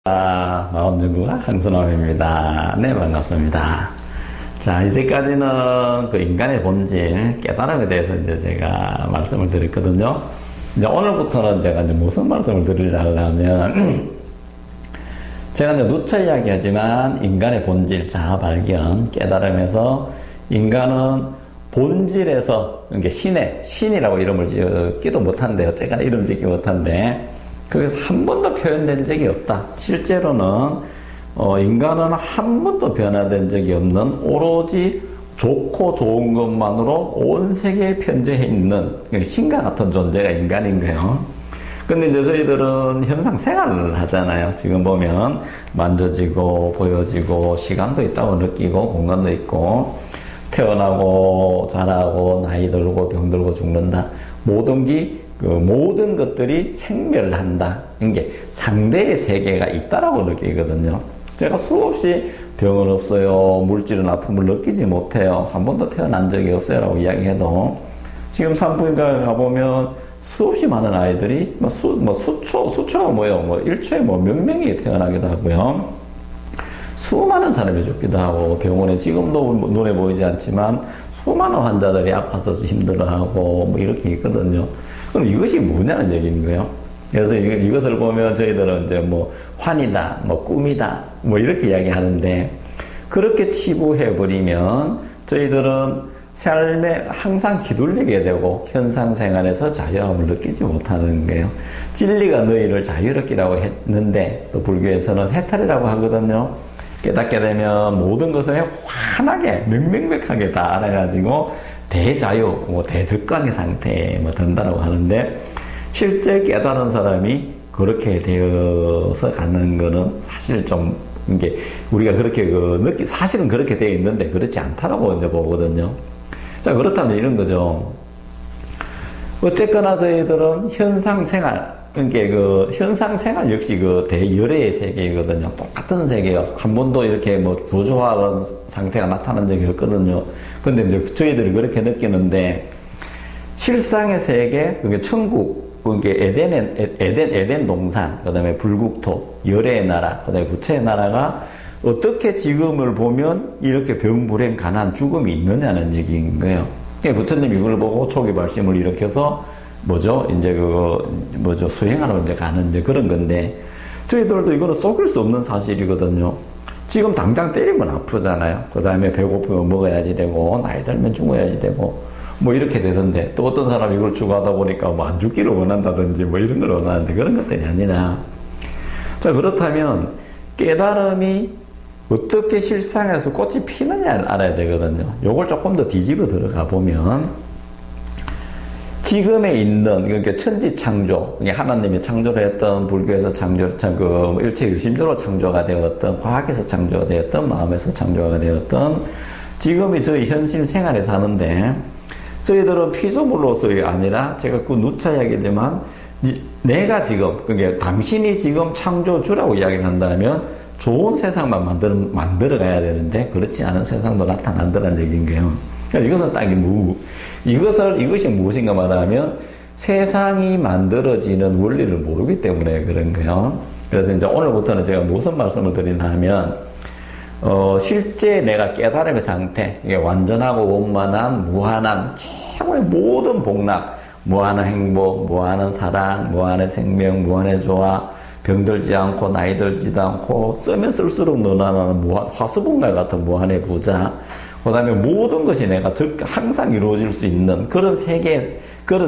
마음연구가 한순함입니다. 네, 반갑습니다. 자, 이제까지는 그 인간의 본질, 깨달음에 대해서 이제 제가 말씀을 드렸거든요. 이제 오늘부터는 제가 이제 무슨 말씀을 드리려고 하면, 제가 이제 누차 이야기하지만 인간의 본질, 자아 발견, 깨달음에서 인간은 본질에서, 그러니까 신이라고 이름을 짓기도 못한데, 제가 이름 짓기 못한데, 그래서 한 번도 표현된 적이 없다. 실제로는 인간은 한 번도 변화된 적이 없는 오로지 좋고 좋은 것만으로 온 세계에 편재해 있는 신과 같은 존재가 인간인 거예요. 근데 이제 저희들은 현상 생활을 하잖아요. 지금 보면 만져지고 보여지고 시간도 있다고 느끼고 공간도 있고 태어나고 자라고 나이 들고 병들고 죽는다. 모든 것들이 생멸을 한다. 이게 상대의 세계가 있다라고 느끼거든요. 제가 수없이 병은 없어요. 물질은 아픔을 느끼지 못해요. 한 번도 태어난 적이 없어요. 라고 이야기해도 지금 산부인과에 가보면 수없이 많은 아이들이 수초가 뭐예요? 1초에 몇 명이 태어나기도 하고요. 수많은 사람이 죽기도 하고 병원에 지금도 눈에 보이지 않지만 수많은 환자들이 아파서 힘들어하고 이렇게 있거든요. 그럼 이것이 뭐냐는 얘기인 거예요. 그래서 이것을 보면 저희들은 이제 환이다, 꿈이다, 이렇게 이야기하는데, 그렇게 치부해버리면 저희들은 삶에 항상 기둘리게 되고 현상 생활에서 자유함을 느끼지 못하는 거예요. 진리가 너희를 자유롭기라고 했는데, 또 불교에서는 해탈이라고 하거든요. 깨닫게 되면 모든 것을 환하게, 명명백하게 다 알아가지고, 대자유, 대적광의 상태에 든다라고 하는데, 실제 깨달은 사람이 그렇게 되어서 가는 거는 사실 좀, 이게, 우리가 그렇게 사실은 그렇게 되어 있는데 그렇지 않다라고 이제 보거든요. 자, 그렇다면 이런 거죠. 어쨌거나 저희들은 현상생활, 그러니까 현상생활 역시 대열애의 세계이거든요. 똑같은 세계요. 한 번도 이렇게 부조화한 상태가 나타난 적이 없거든요. 근데 이제 저희들이 그렇게 느끼는데, 실상의 세계, 그게 천국, 그게 에덴 동산, 그 다음에 불국토, 열애의 나라, 그 다음에 부처의 나라가 어떻게 지금을 보면 이렇게 병불행, 가난, 죽음이 있느냐는 얘기인 거예요. 그러니까 부처님 이걸 보고 초기 발심을 일으켜서 수행하러 이제 가는 이제 그런 건데, 저희들도 이거는 속일 수 없는 사실이거든요. 지금 당장 때리면 아프잖아요. 그 다음에 배고프면 먹어야지 되고, 나이 들면 죽어야지 되고, 이렇게 되던데, 또 어떤 사람이 이걸 추구하다 보니까 안 죽기를 원한다든지 이런 걸 원하는데 그런 것들이 아니라. 자, 그렇다면 깨달음이 어떻게 실상에서 꽃이 피느냐를 알아야 되거든요. 요걸 조금 더 뒤집어 들어가 보면, 지금에 있는, 그러니까 천지창조, 하나님이 창조를 했던, 불교에서 일체 유심조로 창조가 되었던, 과학에서 창조가 되었던, 마음에서 창조가 되었던, 지금이 저희 현실 생활에 사는데, 저희들은 피조물로서가 아니라, 제가 누차 이야기지만, 내가 지금, 그러니까 당신이 지금 창조주라고 이야기를 한다면, 좋은 세상만 만들어 가야 되는데, 그렇지 않은 세상도 나타난다는 얘기인 거예요. 이것은 딱 이것이 무엇인가 말하면 세상이 만들어지는 원리를 모르기 때문에 그런 거예요. 그래서 이제 오늘부터는 제가 무슨 말씀을 드리냐 하면, 실제 내가 깨달음의 상태, 이게 완전하고 원만한, 무한한, 최고의 모든 복락, 무한한 행복, 무한한 사랑, 무한의 생명, 무한의 조화, 병들지 않고, 나이 들지도 않고, 쓰면 쓸수록 늘어나는 화수분과 같은 무한의 부자, 그 다음에 모든 것이 내가 항상 이루어질 수 있는 그런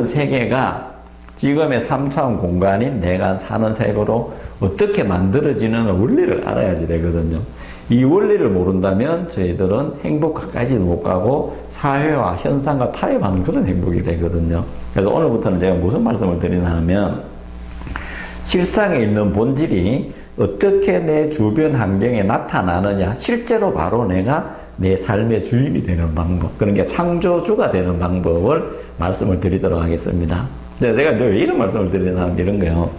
세계가 지금의 3차원 공간인 내가 사는 세계로 어떻게 만들어지는 원리를 알아야지 되거든요. 이 원리를 모른다면 저희들은 행복 가까이도 못 가고 사회와 현상과 타협하는 그런 행복이 되거든요. 그래서 오늘부터는 제가 무슨 말씀을 드리냐 하면, 실상에 있는 본질이 어떻게 내 주변 환경에 나타나느냐, 실제로 바로 내가 내 삶의 주인이 되는 방법, 그러니까 창조주가 되는 방법을 말씀을 드리도록 하겠습니다. 제가 왜 이런 말씀을 드리냐면 이런 거예요.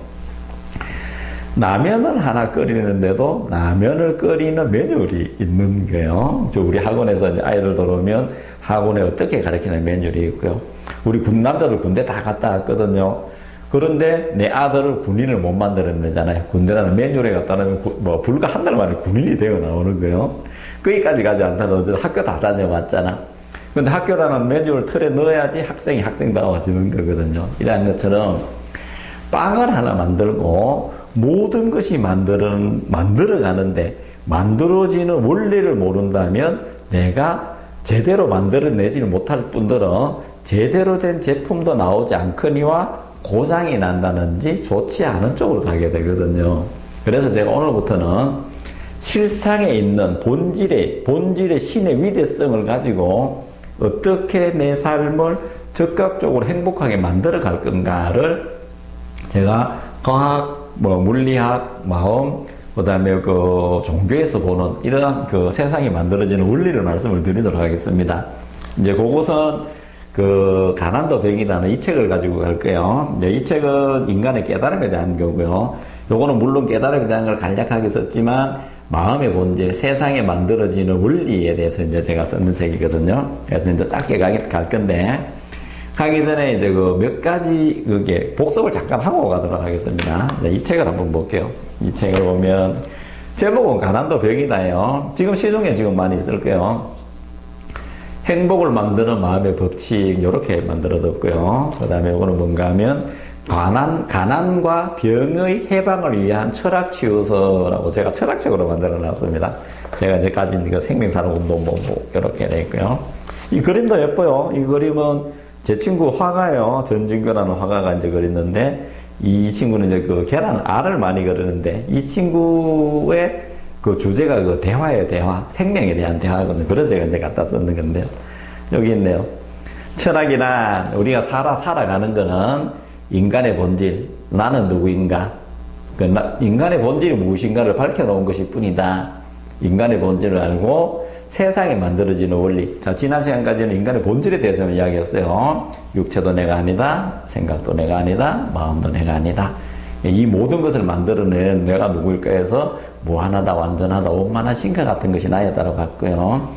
라면을 하나 끓이는데도 라면을 끓이는 매뉴얼이 있는 거예요. 우리 학원에서 이제 아이들 들어오면 학원에 어떻게 가르치는 매뉴얼이 있고요. 우리 남자들 군대 다 갔다 왔거든요. 그런데 내 아들을 군인을 못 만들어내잖아요. 군대라는 매뉴얼에 갖다 놓으면 불과 한 달 만에 군인이 되어 나오는 거예요. 거기까지 가지 않다가 학교 다 다녀봤잖아. 근데 학교라는 매뉴얼 틀에 넣어야지 학생이 학생다워지는 거거든요. 이런 것처럼 빵을 하나 만들고 모든 것이 만들어가는데 만들어지는 원리를 모른다면 내가 제대로 만들어내지를 못할 뿐더러 제대로 된 제품도 나오지 않거니와 고장이 난다든지 좋지 않은 쪽으로 가게 되거든요. 그래서 제가 오늘부터는 실상에 있는 본질의 신의 위대성을 가지고 어떻게 내 삶을 적극적으로 행복하게 만들어 갈 건가를 제가 과학, 물리학, 마음, 그 다음에 종교에서 보는 이러한 세상이 만들어지는 원리를 말씀을 드리도록 하겠습니다. 이제 그것은 가난도 병이라는 이 책을 가지고 갈 거예요. 이 책은 인간의 깨달음에 대한 거고요. 요거는 물론 깨달음에 대한 걸 간략하게 썼지만 마음의 본질, 세상에 만들어지는 원리에 대해서 이제 제가 쓰는 책이거든요. 그래서 이제 짧게 갈 건데, 가기 전에 이제 몇 가지 복습을 잠깐 하고 가도록 하겠습니다. 이 책을 한번 볼게요. 이 책을 보면, 제목은 가난도 병이다요. 지금 시중에 지금 많이 있을 거예요. 행복을 만드는 마음의 법칙, 이렇게 만들어뒀고요. 그 다음에 이거는 뭔가 하면, 가난과 병의 해방을 위한 철학치유서라고 제가 철학책으로 만들어 놨습니다. 제가 이제 가진 생명산업운동본부, 이렇게 되어 있고요. 이 그림도 예뻐요. 이 그림은 제 친구 화가예요. 전진규라는 화가가 이제 그렸는데, 이 친구는 이제 계란 알을 많이 그리는데, 이 친구의 주제가 대화예요, 대화. 생명에 대한 대화거든요. 그래서 제가 이제 갖다 썼는 건데요. 여기 있네요. 철학이란 우리가 살아가는 거는 인간의 본질, 나는 누구인가? 인간의 본질이 무엇인가를 밝혀놓은 것일 뿐이다. 인간의 본질을 알고 세상에 만들어지는 원리. 자, 지난 시간까지는 인간의 본질에 대해서 이야기했어요. 육체도 내가 아니다, 생각도 내가 아니다, 마음도 내가 아니다. 이 모든 것을 만들어낸 내가 누구일까 해서 무한하다, 완전하다, 원만하신 것 같은 것이 나였다고 갔고요.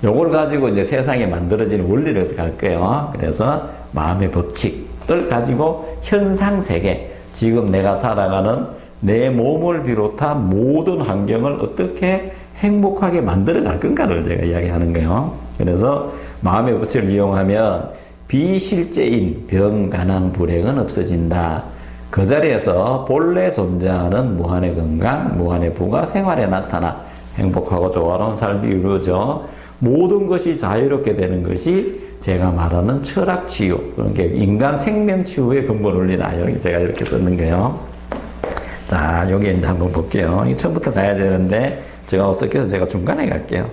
요걸 가지고 이제 세상에 만들어지는 원리를 갈 거예요. 그래서 마음의 법칙을 가지고 현상세계, 지금 내가 살아가는 내 몸을 비롯한 모든 환경을 어떻게 행복하게 만들어 갈 건가를 제가 이야기하는 거예요. 그래서 마음의 법칙을 이용하면 비실제인 병, 가난, 불행은 없어진다. 그 자리에서 본래 존재하는 무한의 건강, 무한의 부가 생활에 나타나 행복하고 조화로운 삶이 이루어져 모든 것이 자유롭게 되는 것이 제가 말하는 철학치유, 그러니까 인간 생명치유의 근본 원리다. 여기 제가 이렇게 썼는 거예요. 자, 여기 이제 한번 볼게요. 이 처음부터 가야 되는데 제가 섞여서 제가 중간에 갈게요.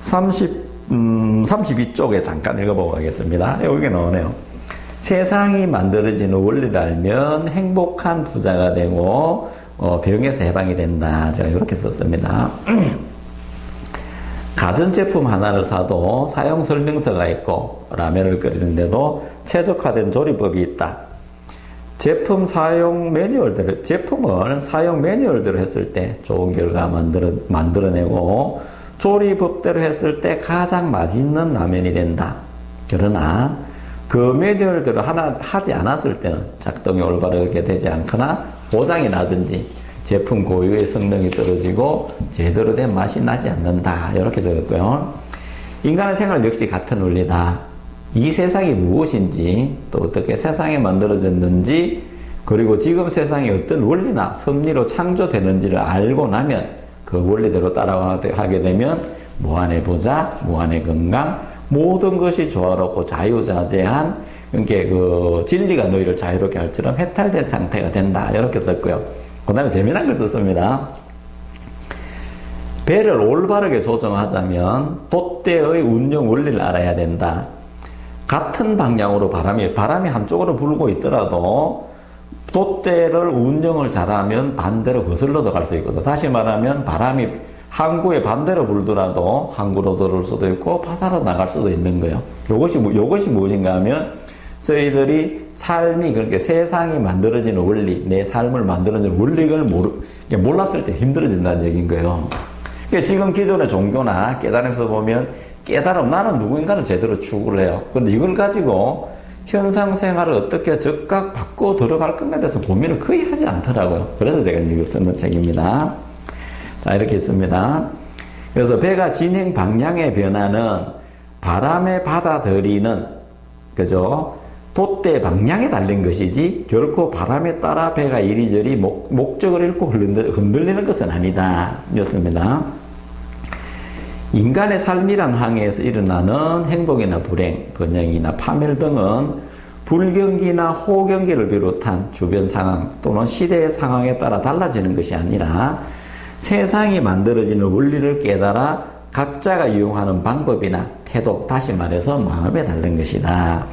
32쪽에 잠깐 읽어보고 가겠습니다. 여기 나오네요. 세상이 만들어지는 원리를 알면 행복한 부자가 되고 병에서 해방이 된다. 제가 이렇게 썼습니다. 가전제품 하나를 사도 사용 설명서가 있고 라면을 끓이는데도 최적화된 조리법이 있다. 제품을 사용 매뉴얼대로 했을 때 좋은 결과 만들어내고 조리법대로 했을 때 가장 맛있는 라면이 된다. 그러나 그 매뉴얼대로 하지 않았을 때는 작동이 올바르게 되지 않거나 고장이 나든지 제품 고유의 성능이 떨어지고 제대로 된 맛이 나지 않는다. 이렇게 적었고요. 인간의 생활 역시 같은 원리다. 이 세상이 무엇인지 또 어떻게 세상이 만들어졌는지 그리고 지금 세상이 어떤 원리나 섭리로 창조되는지를 알고 나면 그 원리대로 따라가게 되면 무한의 부자, 무한의 건강, 모든 것이 조화롭고 자유자재한 진리가 너희를 자유롭게 할처럼 해탈된 상태가 된다. 이렇게 썼고요. 그 다음에 재미난 걸 썼습니다. 배를 올바르게 조정하자면 돛대의 운영 원리를 알아야 된다. 같은 방향으로 바람이 한쪽으로 불고 있더라도 돛대를 운영을 잘하면 반대로 거슬러도 갈 수 있거든. 다시 말하면 바람이 항구에 반대로 불더라도 항구로 들어올 수도 있고 바다로 나갈 수도 있는 거예요. 요것이 무엇인가 하면 저희들이 삶이 그렇게 세상이 만들어지는 원리, 내 삶을 만들어지는 원리를 몰랐을 때 힘들어진다는 얘기인 거예요. 그러니까 지금 기존의 종교나 깨달음에서 보면 나는 누구인가를 제대로 추구를 해요. 근데 이걸 가지고 현상 생활을 어떻게 적극 바꿔 들어갈 것에 대해서 고민을 거의 하지 않더라고요. 그래서 제가 이걸 쓰는 책입니다. 자, 이렇게 있습니다. 그래서 배가 진행 방향의 변화는 바람에 받아들이는, 그죠? 돛대 방향에 달린 것이지, 결코 바람에 따라 배가 이리저리 목적을 잃고 흔들리는 것은 아니다. 였습니다. 인간의 삶이란 항해에서 일어나는 행복이나 불행, 번영이나 파멸 등은 불경기나 호경기를 비롯한 주변 상황 또는 시대의 상황에 따라 달라지는 것이 아니라 세상이 만들어지는 원리를 깨달아 각자가 이용하는 방법이나 태도, 다시 말해서 마음에 달린 것이다.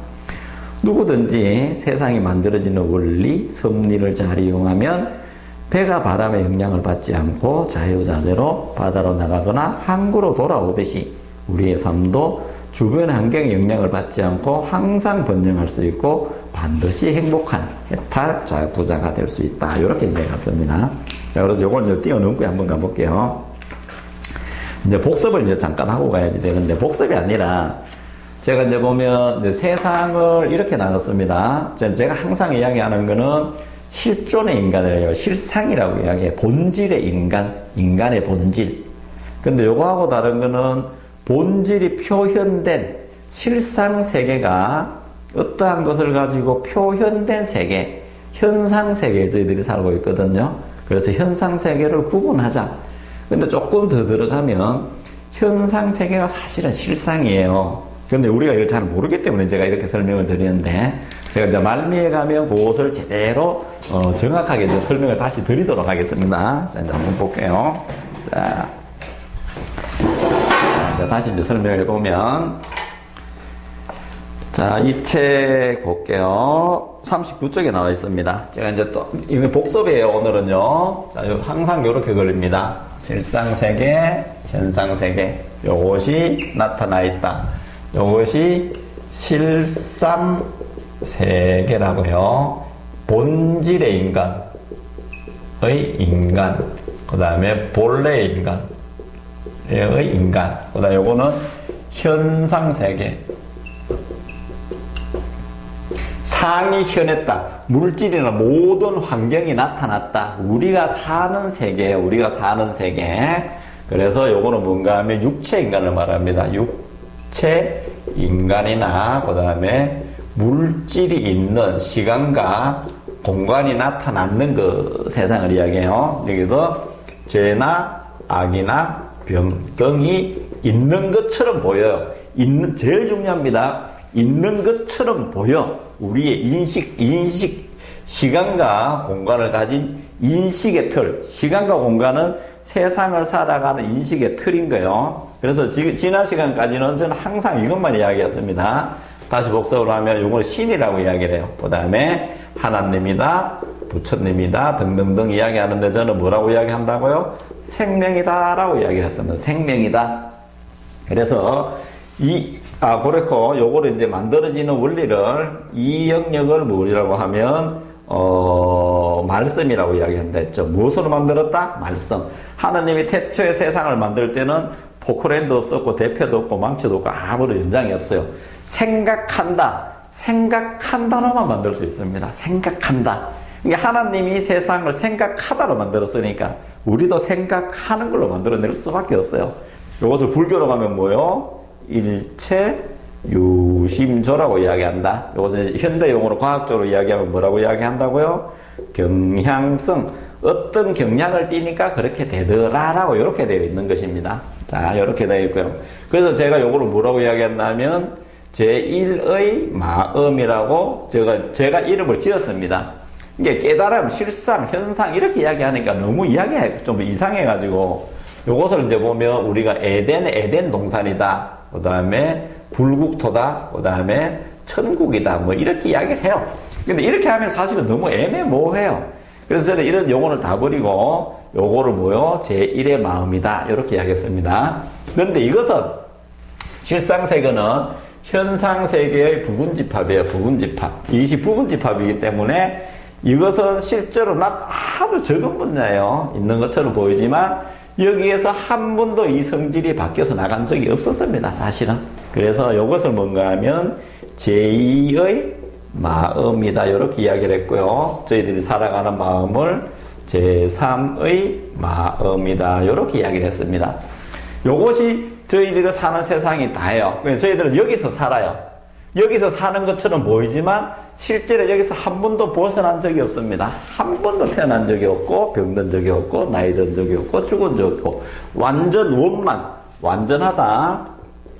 누구든지 세상이 만들어지는 원리, 섭리를 잘 이용하면 배가 바람의 영향을 받지 않고 자유자재로 바다로 나가거나 항구로 돌아오듯이 우리의 삶도 주변 환경의 영향을 받지 않고 항상 번영할 수 있고 반드시 행복한 해탈 부자가 될 수 있다. 이렇게 이제 갔습니다. 자, 그래서 요걸 이제 뛰어넘고 한번 가볼게요. 이제 복습을 이제 잠깐 하고 가야지 되는데, 복습이 아니라 제가 이제 보면 이제 세상을 이렇게 나눴습니다. 제가 항상 이야기하는 거는 실존의 인간을 실상이라고 이야기해요. 본질의 인간, 인간의 본질. 근데 요거하고 다른 거는 본질이 표현된 실상 세계가 어떠한 것을 가지고 표현된 세계, 현상 세계에 저희들이 살고 있거든요. 그래서 현상 세계를 구분하자. 근데 조금 더 들어가면 현상 세계가 사실은 실상이에요. 근데 우리가 이걸 잘 모르기 때문에 제가 이렇게 설명을 드리는데, 제가 이제 말미에 가면 그것을 제대로 정확하게 이제 설명을 다시 드리도록 하겠습니다. 자, 이제 한번 볼게요. 자, 이제 다시 이제 설명해 보면, 자, 이 책 볼게요. 39쪽에 나와 있습니다. 제가 이제 또 이거 복습이에요. 오늘은요. 자, 항상 이렇게 그립니다. 실상 세계, 현상 세계. 요것이 나타나 있다. 요것이 실상 세계라고요. 본질의 인간의 인간, 그 다음에 본래의 인간의 인간, 그 다음에 요거는 현상 세계. 상이 현했다. 물질이나 모든 환경이 나타났다. 우리가 사는 세계예요. 우리가 사는 세계. 그래서 요거는 뭔가 하면 육체 인간을 말합니다. 육체 인간이나 그 다음에 물질이 있는 시간과 공간이 나타나는 그 세상을 이야기해요. 여기서 죄나 악이나 병 등이 있는 것처럼 보여요. 제일 중요합니다. 있는 것처럼 보여. 우리의 인식, 시간과 공간을 가진 인식의 틀. 시간과 공간은 세상을 살아가는 인식의 틀인 거예요. 그래서 지난 시간까지는 저는 항상 이것만 이야기했습니다. 다시 복습을 하면 이걸 신이라고 이야기를 해요. 그 다음에 하나님이다, 부처님이다 등등등 이야기하는데 저는 뭐라고 이야기한다고요? 생명이다 라고 이야기를 했습니다. 생명이다. 그래서 그렇고 요거를 이제 만들어지는 원리를, 이 영역을 뭐라고 하면 말씀이라고 이야기한다 했죠. 무엇으로 만들었다? 말씀. 하나님이 태초에 세상을 만들 때는 포크레인도 없었고 대표도 없고 망치도 없고 아무런 연장이 없어요. 생각한다로만 만들 수 있습니다. 생각한다. 그러니까 하나님이 세상을 생각하다로 만들었으니까 우리도 생각하는 걸로 만들어낼 수밖에 없어요. 이것을 불교로 가면 뭐요? 일체 유심조라고 이야기한다. 이것은 현대용어로 과학적으로 이야기하면 뭐라고 이야기한다고요? 경향성. 어떤 경향을 띠니까 그렇게 되더라라고 이렇게 되어 있는 것입니다. 자, 이렇게 되어 있고요. 그래서 제가 이거를 뭐라고 이야기했냐면 제1의 마음이라고 제가 이름을 지었습니다. 이게 깨달음, 실상, 현상 이렇게 이야기하니까 너무 이야기가 좀 이상해가지고 요것을 이제 보면 우리가 에덴 동산이다. 그 다음에 불국토다. 그 다음에 천국이다. 뭐 이렇게 이야기를 해요. 근데 이렇게 하면 사실은 너무 애매모호해요. 그래서 저는 이런 용어를 다 버리고 요거를 뭐요? 제1의 마음이다. 이렇게 이야기했습니다. 그런데 이것은 실상세계는 현상세계의 부분집합이에요. 부분집합. 이것이 부분집합이기 때문에 이것은 실제로 아주 적은 분야예요. 있는 것처럼 보이지만 여기에서 한 번도 이 성질이 바뀌어서 나간 적이 없었습니다. 사실은. 그래서 이것을 뭔가 하면 제2의 마음이다. 이렇게 이야기를 했고요. 저희들이 살아가는 마음을 제3의 마음이다. 이렇게 이야기를 했습니다. 요것이 저희들이 사는 세상이 다예요. 저희들은 여기서 살아요. 여기서 사는 것처럼 보이지만 실제로 여기서 한 번도 벗어난 적이 없습니다. 한 번도 태어난 적이 없고 병든 적이 없고 나이 든 적이 없고 죽은 적이 없고 완전 원만, 완전하다.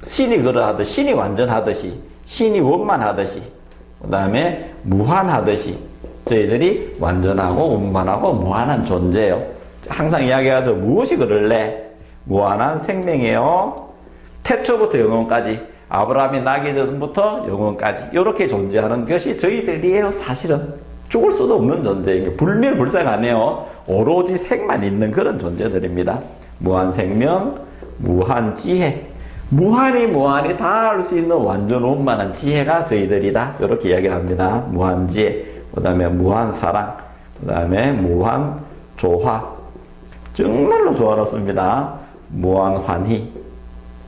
신이 그러하듯이, 신이 완전하듯이, 신이 원만하듯이, 그 다음에 무한하듯이 저희들이 완전하고 원만하고 무한한 존재예요. 항상 이야기하죠. 무엇이 그럴래? 무한한 생명이에요. 태초부터 영원까지, 아브라함이 나기 전부터 영원까지 이렇게 존재하는 것이 저희들이에요. 사실은 죽을 수도 없는 존재예요. 불멸불생하네요. 오로지 생만 있는 그런 존재들입니다. 무한 생명, 무한 지혜, 무한히 다 할 수 있는 완전 원만한 지혜가 저희들이다. 이렇게 이야기를 합니다. 무한 지혜, 그 다음에 무한 사랑, 그 다음에 무한 조화, 정말로 조화롭습니다. 무한 환희,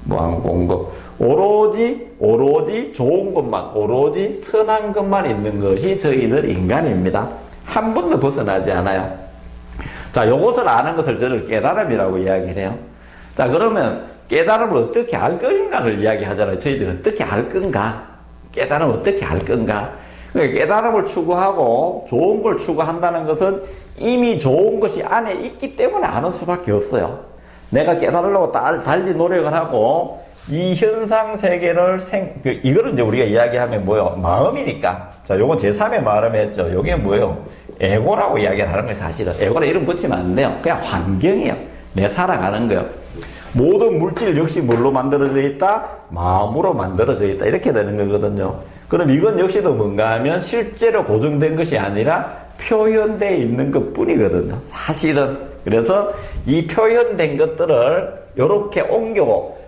무한 공급, 오로지 좋은 것만, 오로지 선한 것만 있는 것이 저희들 인간입니다. 한 번도 벗어나지 않아요. 자, 요것을 아는 것을 저를 깨달음이라고 이야기를 해요. 자, 그러면 깨달음을 어떻게 알 것인가를 이야기하잖아요. 저희들은 어떻게 알 건가? 깨달음을 어떻게 알 건가? 그러니까 깨달음을 추구하고 좋은 걸 추구한다는 것은 이미 좋은 것이 안에 있기 때문에 아는 수밖에 없어요. 내가 깨달으려고 달리 노력을 하고 이 현상 세계를 이거를 이제 우리가 이야기하면 뭐요? 마음이니까. 자, 요건 제3의 마음이 했죠. 요게 뭐예요? 에고라고 이야기를 하는 거예요, 사실은. 에고라 이름 붙이면 안 돼요. 그냥 환경이에요. 내 살아가는 거예요. 모든 물질 역시 뭘로 만들어져 있다? 마음으로 만들어져 있다. 이렇게 되는 거거든요. 그럼 이건 역시도 뭔가 하면 실제로 고정된 것이 아니라 표현되어 있는 것 뿐이거든요. 사실은. 그래서 이 표현된 것들을 이렇게 옮겨고,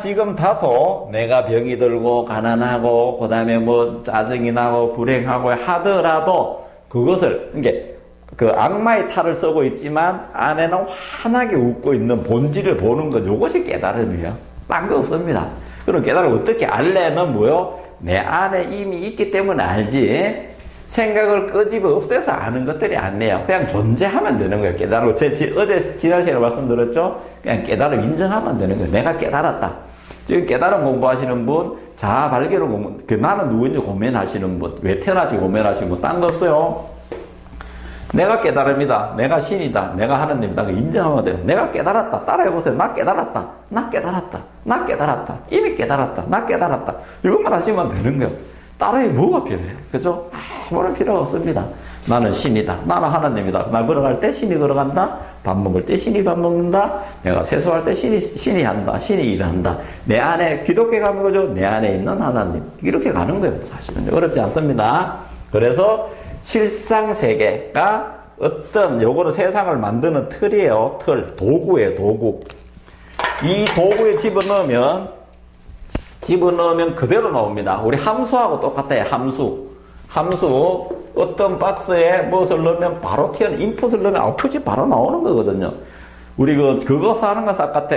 지금 다소 내가 병이 들고 가난하고 그 다음에 뭐 짜증이 나고 불행하고 하더라도 그것을 그 악마의 탈을 쓰고 있지만 안에는 환하게 웃고 있는 본질을 보는 것, 이것이 깨달음이에요. 딴 거 없습니다. 그럼 깨달음 어떻게 알래는 뭐요? 내 안에 이미 있기 때문에 알지. 생각을 끄집어 없애서 아는 것들이 아니에요. 그냥 존재하면 되는 거예요. 깨달음. 어제 지난 시간에 말씀드렸죠? 그냥 깨달음 인정하면 되는 거예요. 내가 깨달았다. 지금 깨달음 공부하시는 분, 자아 발견을 나는 누구인지 고민하시는 분, 왜 태어나지 고민하시는 분, 딴 거 없어요. 내가 깨달음이다. 내가 신이다. 내가 하나님이다. 인정하면 돼요. 내가 깨달았다. 따라해보세요. 나 깨달았다. 나 깨달았다. 나 깨달았다. 이미 깨달았다. 나 깨달았다. 이것만 하시면 되는 거예요. 따라해 뭐가 필요해요? 그죠? 아무런 필요가 없습니다. 나는 신이다. 나는 하나님이다. 나 걸어갈 때 신이 걸어간다. 밥 먹을 때 신이 밥 먹는다. 내가 세수할 때 신이 한다. 신이 일한다. 내 안에 기독교 가는 거죠. 내 안에 있는 하나님. 이렇게 가는 거예요. 사실은 어렵지 않습니다. 그래서 실상세계가 어떤 요거는 세상을 만드는 틀이에요. 틀. 도구예요. 도구. 이 도구에 집어넣으면 그대로 나옵니다. 우리 함수하고 똑같아요. 함수. 어떤 박스에 무엇을 넣으면 바로 인풋을 넣으면 아웃풋이 바로 나오는 거거든요. 우리 그거 사는 거 똑같아.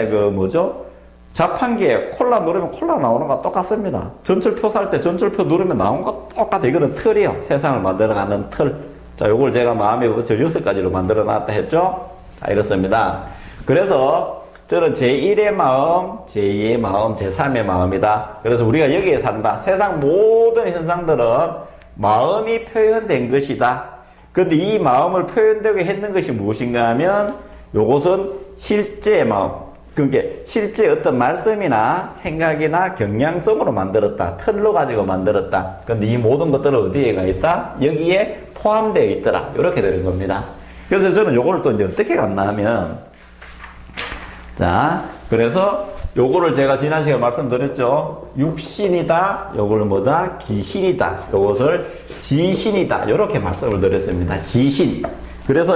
자판기에 콜라 누르면 콜라 나오는 거 똑같습니다. 전철표 살 때 전철표 누르면 나오는 거 똑같아. 이거는 틀이에요. 세상을 만들어가는 틀. 자, 요걸 제가 마음에 붙여 6가지로 만들어 놨다 했죠? 자, 이렇습니다. 그래서 저는 제1의 마음, 제2의 마음, 제3의 마음이다. 그래서 우리가 여기에 산다. 세상 모든 현상들은 마음이 표현된 것이다. 그런데 이 마음을 표현되게 했는 것이 무엇인가 하면 요것은 실제의 마음. 그게 실제 어떤 말씀이나 생각이나 경향성으로 만들었다. 틀로 가지고 만들었다. 그런데 이 모든 것들은 어디에 가 있다? 여기에 포함되어 있더라. 이렇게 되는 겁니다. 그래서 저는 요거를 또 이제 어떻게 갔나 하면, 자, 그래서 요거를 제가 지난 시간에 말씀드렸죠. 육신이다. 요거를 뭐다? 기신이다. 요것을 지신이다. 이렇게 말씀을 드렸습니다. 지신. 그래서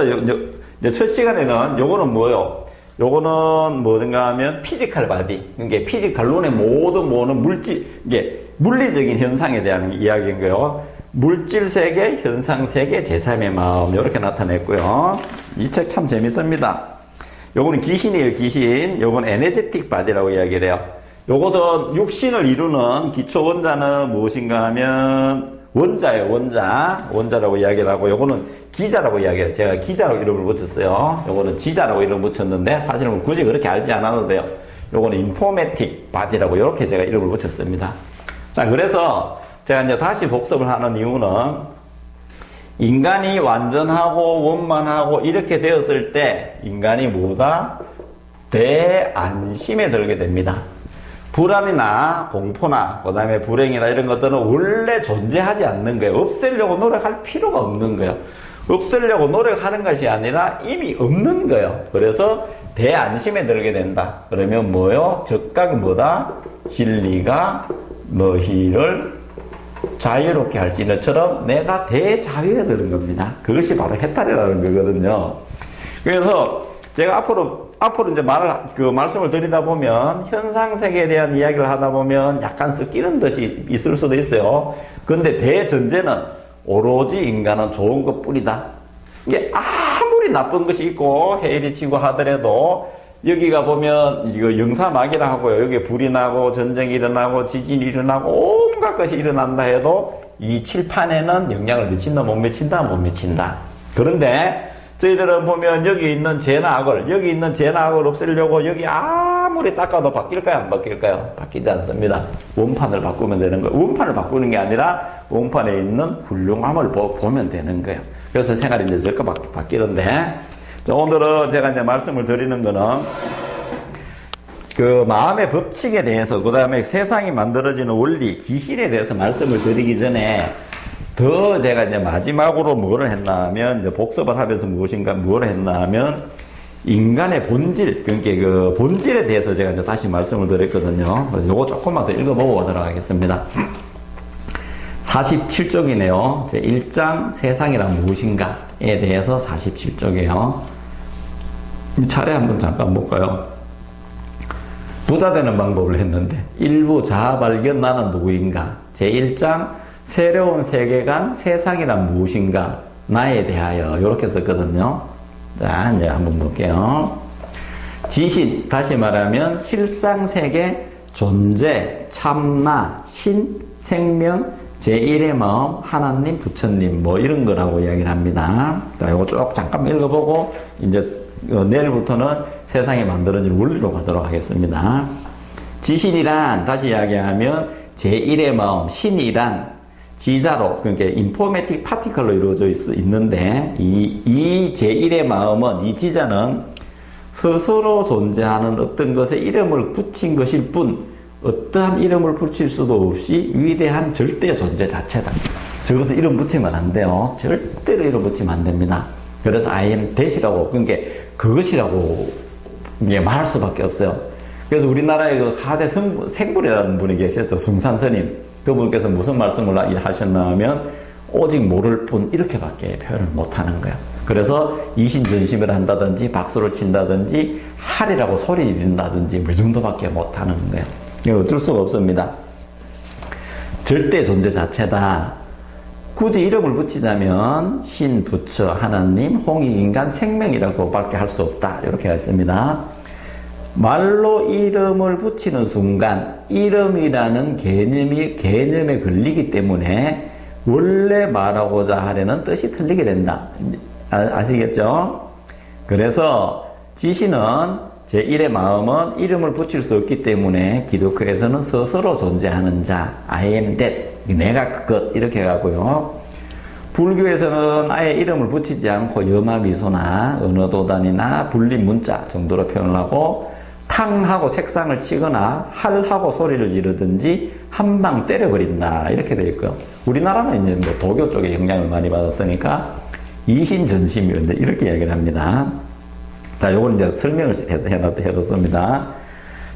첫 시간에는 요거는 뭐요? 요거는 뭐든가 하면 피지컬 바디. 이게 피지컬 눈에 모든 이게 물리적인 현상에 대한 이야기인 거예요. 물질 세계, 현상 세계, 제3의 마음. 이렇게 나타냈고요. 이 책 참 재밌습니다. 요거는 기신이에요, 기신. 요건 에너제틱 바디라고 이야기를 해요. 요것은 육신을 이루는 기초 원자는 무엇인가 하면 원자예요, 원자. 원자라고 이야기를 하고, 요거는 기자라고 이야기해요. 제가 기자라고 이름을 붙였어요. 요거는 지자라고 이름을 붙였는데, 사실은 굳이 그렇게 알지 않아도 돼요. 요거는 인포매틱 바디라고 이렇게 제가 이름을 붙였습니다. 자, 그래서 제가 이제 다시 복습을 하는 이유는, 인간이 완전하고 원만하고 이렇게 되었을 때, 인간이 뭐다? 대안심에 들게 됩니다. 불안이나 공포나 그 다음에 불행이나 이런 것들은 원래 존재하지 않는 거예요. 없애려고 노력할 필요가 없는 거예요. 없애려고 노력하는 것이 아니라 이미 없는 거예요. 그래서 대안심에 들게 된다. 그러면 뭐요? 즉각 뭐다? 진리가 너희를 자유롭게 할지 너처럼 내가 대자유에 드는 겁니다. 그것이 바로 해탈이라는 거거든요. 그래서 제가 앞으로 이제 말씀을 드리다 보면, 현상세계에 대한 이야기를 하다 보면 약간 섞이는 듯이 있을 수도 있어요. 근데 대전제는 오로지 인간은 좋은 것 뿐이다. 이게 아무리 나쁜 것이 있고, 해일이 치고 하더라도, 여기가 보면, 이거 영사막이라 하고요. 여기 불이 나고, 전쟁이 일어나고, 지진이 일어나고, 온갖 것이 일어난다 해도, 이 칠판에는 영향을 미친다, 못 미친다, 못 미친다. 그런데, 저희들은 보면 여기 있는 죄악을 없애려고 여기 아무리 닦아도 바뀔까요? 안 바뀔까요? 바뀌지 않습니다. 원판을 바꾸면 되는 거예요. 원판을 바꾸는 게 아니라 원판에 있는 훌륭함을 보면 되는 거예요. 그래서 생활이 이제 적극 바뀌는데, 오늘은 제가 이제 말씀을 드리는 거는 그 마음의 법칙에 대해서, 그 다음에 세상이 만들어지는 원리, 기실에 대해서 말씀을 드리기 전에 더 제가 이제 마지막으로 뭐를 했나 하면, 이제 복습을 하면서 뭐를 했나 하면, 인간의 본질, 그러니까 그 본질에 대해서 제가 이제 다시 말씀을 드렸거든요. 그래서 요거 조금만 더 읽어보고 가도록 하겠습니다. 47쪽이네요. 제 1장 세상이란 무엇인가에 대해서 47쪽이에요. 이 차례 한번 잠깐 볼까요? 부자 되는 방법을 했는데, 일부 자아 발견 나는 누구인가? 제 1장 새로운 세계관, 세상이란 무엇인가, 나에 대하여, 이렇게 썼거든요. 자, 이제 한번 볼게요. 지신, 다시 말하면 실상세계, 존재, 참나, 신, 생명, 제1의 마음, 하나님, 부처님, 뭐 이런 거라고 이야기를 합니다. 자, 이거 쭉 잠깐 읽어보고, 이제 내일부터는 세상이 만들어진 원리로 가도록 하겠습니다. 지신이란, 다시 이야기하면, 제1의 마음, 신이란, 지자로, 그러니까 인포매틱 파티클로 이루어져 있는데, 이 제1의 마음은, 이 지자는 스스로 존재하는 어떤 것에 이름을 붙인 것일 뿐, 어떠한 이름을 붙일 수도 없이 위대한 절대 존재 자체다. 저것을 이름 붙이면 안 돼요. 절대로 이름 붙이면 안 됩니다. 그래서 I am that이라고, 그러니까 그것이라고 말할 수밖에 없어요. 그래서 우리나라에 그 4대 생불이라는 분이 계셨죠. 숭산스님. 그분께서 무슨 말씀을 하셨나 하면, 오직 모를 뿐, 이렇게밖에 표현을 못 하는 거예요. 그래서 이신전심을 한다든지, 박수를 친다든지, 하리라고 소리 지른다든지, 뭐 이 정도밖에 못 하는 거예요. 이거 어쩔 수가 없습니다. 절대 존재 자체다. 굳이 이름을 붙이자면, 신, 부처, 하나님, 홍익인간, 생명이라고 밖에 할 수 없다. 이렇게 했습니다. 말로 이름을 붙이는 순간 이름이라는 개념에 걸리기 때문에 원래 말하고자 하려는 뜻이 틀리게 된다. 아시겠죠? 그래서 지신은 제1의 마음은 이름을 붙일 수 없기 때문에 기독교에서는 스스로 존재하는 자, I am that, 내가 그것 이렇게 해가고요. 불교에서는 아예 이름을 붙이지 않고 여마미소나 언어도단이나 불림 문자 정도로 표현을 하고, 탕하고 책상을 치거나 할하고 소리를 지르든지 한 방 때려버린다 이렇게 되어 있고요. 우리나라는 이제 뭐 도교 쪽에 영향을 많이 받았으니까 이신전심이었는데 이렇게 이야기를 합니다. 자, 요건 이제 설명을 해뒀습니다.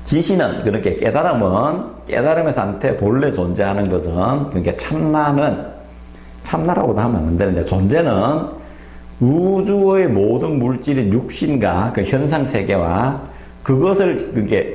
지신은, 그렇게 깨달음의 상태 본래 존재하는 것은, 그러니까 참나라고도 하면 안 되는데, 존재는 우주의 모든 물질인 육신과 그 현상세계와 그것을, 그게,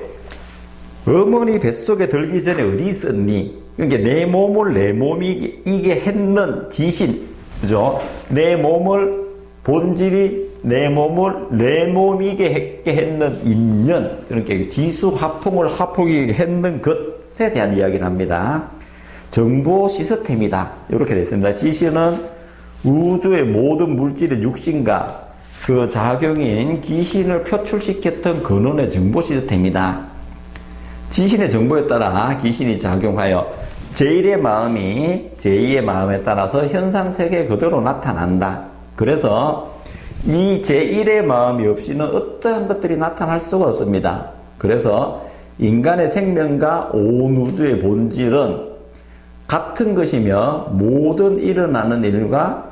어머니 뱃속에 들기 전에 어디 있었니? 그러니까 내 몸을 내 몸이 이게 했는 지신, 그죠? 내 몸을, 본질이 내 몸을 내 몸이게 했는 인연, 그러니까 지수화풍을 화풍이게 했는 것에 대한 이야기를 합니다. 정보 시스템이다. 이렇게 되어 있습니다. 지신은 우주의 모든 물질의 육신과 그 작용인 기신을 표출시켰던 근원의 정보 시스템이다. 지신의 정보에 따라 기신이 작용하여 제1의 마음이 제2의 마음에 따라서 현상세계에 그대로 나타난다. 그래서 이 제1의 마음이 없이는 어떠한 것들이 나타날 수가 없습니다. 그래서 인간의 생명과 온 우주의 본질은 같은 것이며 모든 일어나는 일과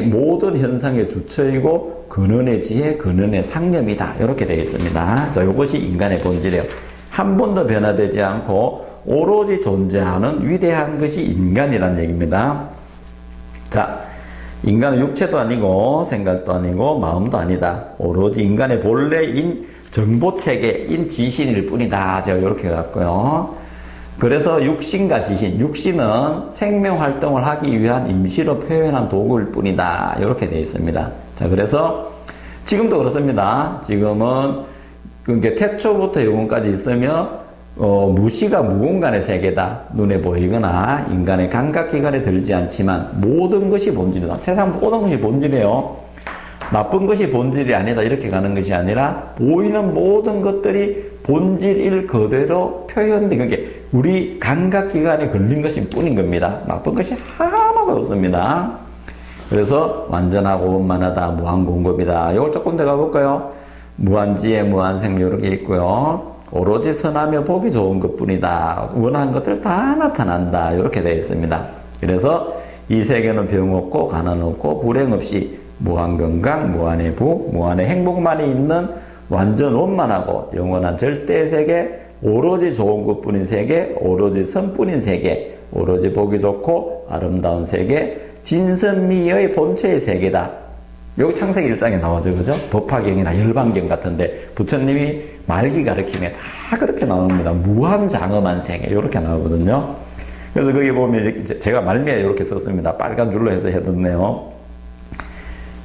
모든 현상의 주체이고 근원의 지혜, 근원의 상념이다. 이렇게 되어 있습니다. 자, 이것이 인간의 본질이에요. 한 번도 변화되지 않고 오로지 존재하는 위대한 것이 인간이라는 얘기입니다. 자, 인간은 육체도 아니고 생각도 아니고 마음도 아니다. 오로지 인간의 본래인 정보체계인 지신일 뿐이다. 제가 이렇게 갖고요. 그래서 육신과 지신, 육신은 생명활동을 하기 위한 임시로 표현한 도구일 뿐이다. 이렇게 되어 있습니다. 자, 그래서 지금도 그렇습니다. 지금은 태초부터 영혼까지 있으며 무시가 무공간의 세계다. 눈에 보이거나 인간의 감각기관에 들지 않지만 모든 것이 본질이다. 세상 모든 것이 본질이에요. 나쁜 것이 본질이 아니다. 이렇게 가는 것이 아니라 보이는 모든 것들이 본질일 그대로 표현된 게 우리 감각기관에 걸린 것일 뿐인 겁니다. 나쁜 것이 하나도 없습니다. 그래서 완전하고 원만하다. 무한공급이다. 이걸 조금 더 가볼까요? 무한지혜, 무한생명 이렇게 있고요. 오로지 선하며 보기 좋은 것뿐이다. 원하는 것들 다 나타난다. 이렇게 되어 있습니다. 그래서 이 세계는 병 없고 가난 없고 불행 없이 무한건강, 무한의 부, 무한의 행복만이 있는 완전 원만하고 영원한 절대의 세계, 오로지 좋은 것뿐인 세계, 오로지 선뿐인 세계, 오로지 보기 좋고 아름다운 세계, 진선미의 본체의 세계다. 여기 창세기 1장에 나오죠. 그죠? 법화경이나 열반경 같은데 부처님이 말기 가르침에 다 그렇게 나옵니다. 무한장엄한 세계 이렇게 나오거든요. 그래서 거기 보면 제가 말미에 이렇게 썼습니다. 빨간 줄로 해서 해뒀네요.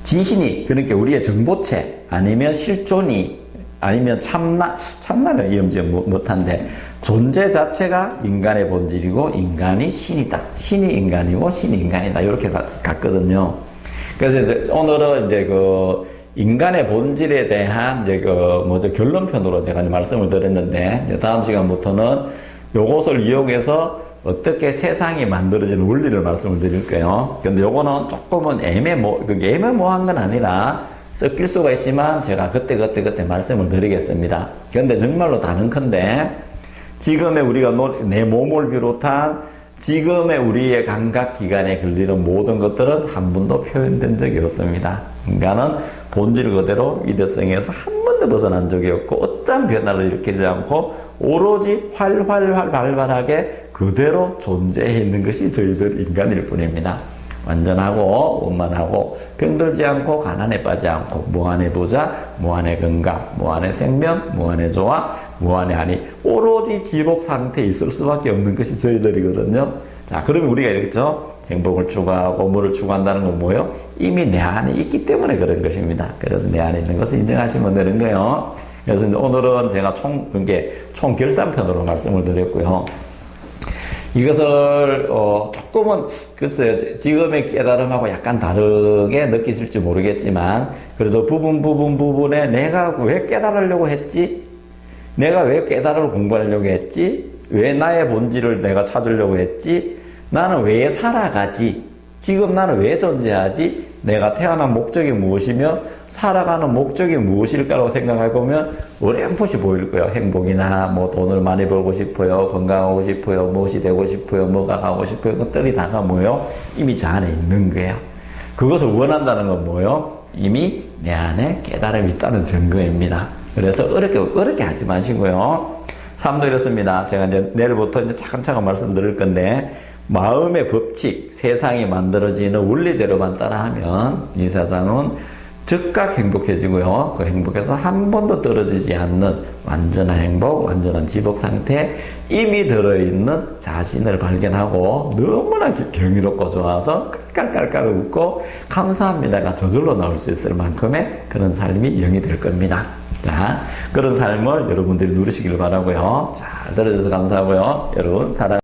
지신이 그러니까 우리의 정보체 아니면 실존이 아니면 참나는 이름지 못한데 존재 자체가 인간의 본질이고 인간이 신이다. 신이 인간이고 신이 인간이다. 이렇게 갔거든요. 그래서 이제 오늘은 이제 인간의 본질에 대한 결론편으로 제가 말씀을 드렸는데 이제 다음 시간부터는 요것을 이용해서 어떻게 세상이 만들어지는 원리를 말씀을 드릴 거예요. 근데 요거는 조금은 애매모호한 건 아니라 섞일 수가 있지만 제가 그때 말씀을 드리겠습니다. 그런데 정말로 다른컨대 지금의 우리가 내 몸을 비롯한 지금의 우리의 감각기관에 걸리는 모든 것들은 한 번도 표현된 적이 없습니다. 인간은 본질 그대로 위대성에서 한 번도 벗어난 적이 없고 어떠한 변화를 일으키지 않고 오로지 활발하게 그대로 존재해 있는 것이 저희들 인간일 뿐입니다. 완전하고 원만하고 병들지 않고 가난에 빠지지 않고 무한의 부자, 무한의 건강, 무한의 생명, 무한의 조화, 무한의 안위 오로지 지복 상태에 있을 수밖에 없는 것이 저희들이거든요. 자, 그러면 우리가 이렇죠. 행복을 추구하고 뭐를 추구한다는 건 뭐예요? 이미 내 안에 있기 때문에 그런 것입니다. 그래서 내 안에 있는 것을 인정하시면 되는 거예요. 그래서 오늘은 제가 총 결산편으로 말씀을 드렸고요. 이것을 조금은 글쎄요 지금의 깨달음하고 약간 다르게 느끼실지 모르겠지만 그래도 부분에 내가 왜 깨달으려고 했지? 내가 왜 깨달음을 공부하려고 했지? 왜 나의 본질을 내가 찾으려고 했지? 나는 왜 살아가지? 지금 나는 왜 존재하지? 내가 태어난 목적이 무엇이며 살아가는 목적이 무엇일까라고 생각해보면 어렴풋이 보일 거예요. 행복이나 뭐 돈을 많이 벌고 싶어요. 건강하고 싶어요. 무엇이 되고 싶어요. 뭐가 가고 싶어요. 그것들이 다가 뭐예요? 이미 저 안에 있는 거예요. 그것을 원한다는 건 뭐예요? 이미 내 안에 깨달음이 있다는 증거입니다. 그래서 어렵게 하지 마시고요. 삶도 이렇습니다. 제가 이제 내일부터 이제 차근차근 말씀드릴 건데 마음의 법칙, 세상이 만들어지는 원리대로만 따라하면 이 세상은 즉각 행복해지고요. 그 행복에서 한 번도 떨어지지 않는 완전한 행복, 완전한 지복 상태에 이미 들어있는 자신을 발견하고 너무나 경이롭고 좋아서 깔깔깔 웃고 감사합니다가 저절로 나올 수 있을 만큼의 그런 삶이 영이 될 겁니다. 자, 그런 삶을 여러분들이 누리시길 바라고요. 잘 들어줘서 감사하고요. 여러분 사랑